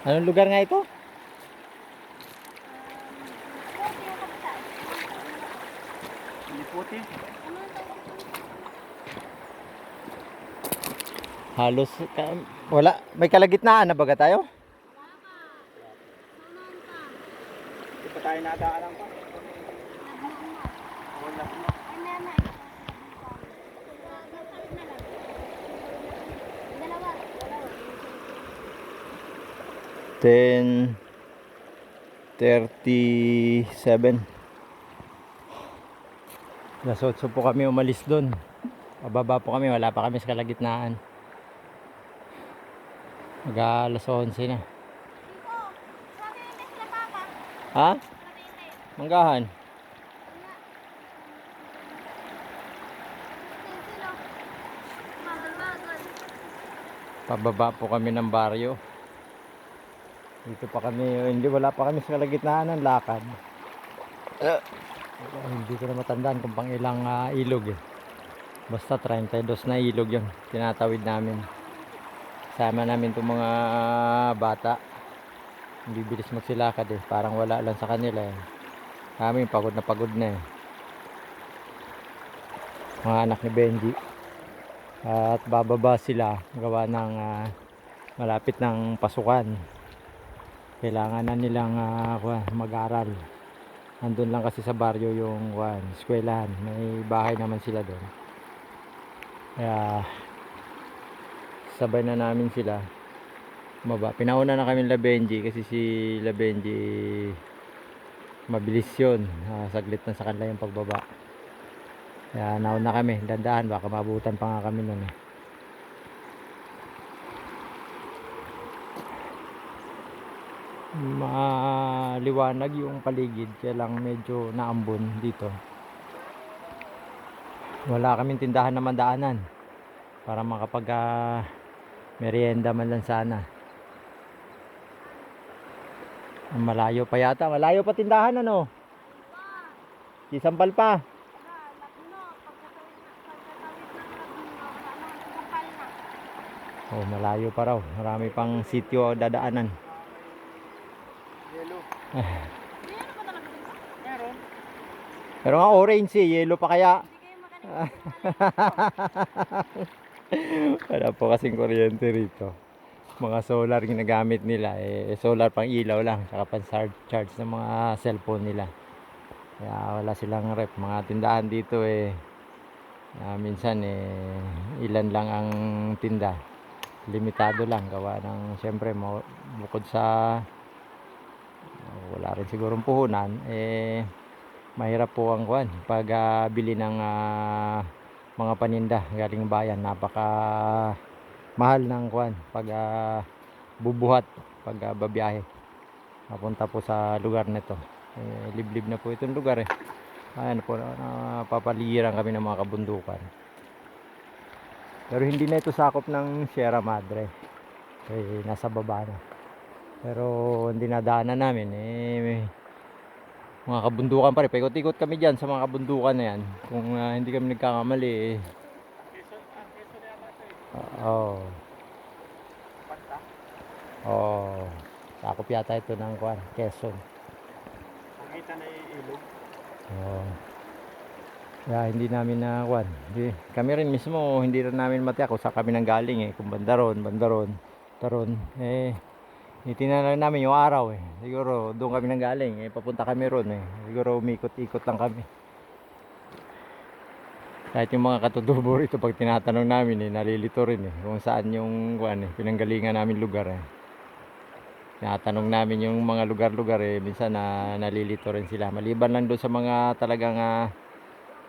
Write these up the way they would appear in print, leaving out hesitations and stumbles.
Anong lugar nga ito? Liputi. Halos wala, may kalagitnaan na baga tayo? Hindi pa tayo nadaanan pa. Wala na. 10:37. Alas 8 po kami umalis doon. Pababa po kami, wala pa kami sa kalagitnaan. Alas 11 na. Ha? Manggahan. Pababa po kami ng baryo. Dito pa kami, hindi, wala pa kami sa kalagitnaan ng lakad. Hindi ko na matandaan kung pang ilang ilog eh. Basta 32 na ilog yun, tinatawid namin. Sama namin itong mga bata. Hindi bilis magsilakad eh, parang wala lang sa kanila eh. Kami pagod na eh. Mga anak ni Benji. At bababa sila gawa ng malapit ng pasukan. Kailangan na nilang mag-aral. Nandun lang kasi sa baryo yung eskwelahan. May bahay naman sila doon. Kaya sabay na namin sila baba. Pinauna na kami Labenji kasi si Labenji mabilis yun. Saglit na sa kanila yung pagbaba. Kaya nauna kami. Dandahan, baka mabutan pa nga kami nun eh. Maliwanag yung paligid, kaya lang medyo naambon dito. Wala kaming tindahan na mandaanan para makapag merienda man lang sana. Malayo pa yata, malayo pa tindahan ano? Isampal pa. Oh, malayo pa raw. Marami pang sitio dadaanan. Meron. Pero nga orange eh, yellow pa kaya. Wala po kasing kuryente rito. Mga solar ginagamit nila eh, solar pang ilaw lang, saka pang charge ng mga cellphone nila. Kaya wala silang rep. Mga tindahan dito eh, minsan eh, ilan lang ang tinda. Limitado lang gawa ng syempre bukod sa wala rin sigurong puhunan eh, mahirap po ang pag bili ng mga paninda galing bayan. Napaka mahal ng pag bubuhat, pag babiyahe papunta po sa lugar nito eh, liblib na po itong lugar eh. Ayan po, napapaligiran kami ng mga kabundukan, pero hindi na ito sakop ng Sierra Madre eh, nasa baba na. Pero hindi nadaanan namin eh, mga kabundukan pa rin. Paikot-ikot kami dyan sa mga kabundukan na yan. Kung hindi kami nagkakamali eh. Oo. Oo. Sakop yata ito ng Quezon. Nakita na yung ilog. Oo. Kaya hindi namin na kami rin mismo hindi rin namin matiyak kung saan kami nanggaling eh. Kung bandaron, taron eh. Itinanong namin yung araw eh. Siguro doon kami nanggaling eh. Papunta kami ron eh. Siguro umikot-ikot lang kami. Kahit yung mga katutubo rito pag tinatanong namin eh, nalilito rin eh. Kung saan yung pinanggalingan namin lugar eh. Tinatanong namin yung mga lugar-lugar eh. Minsan nalilito rin sila. Maliban lang doon sa mga talagang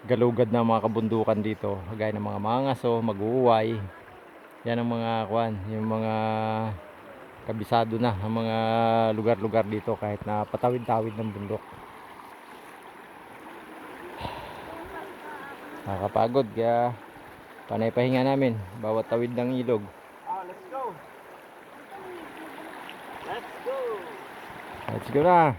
galugad na mga kabundukan dito. Gaya ng mga mangaso, mag-uuway. Yan ang mga yung mga kabisado na ang mga lugar-lugar dito kahit na patawid-tawid ng bundok. Nakakapagod kaya panay pahinga namin bawat tawid ng ilog. Let's go. Let's go. Let's go na.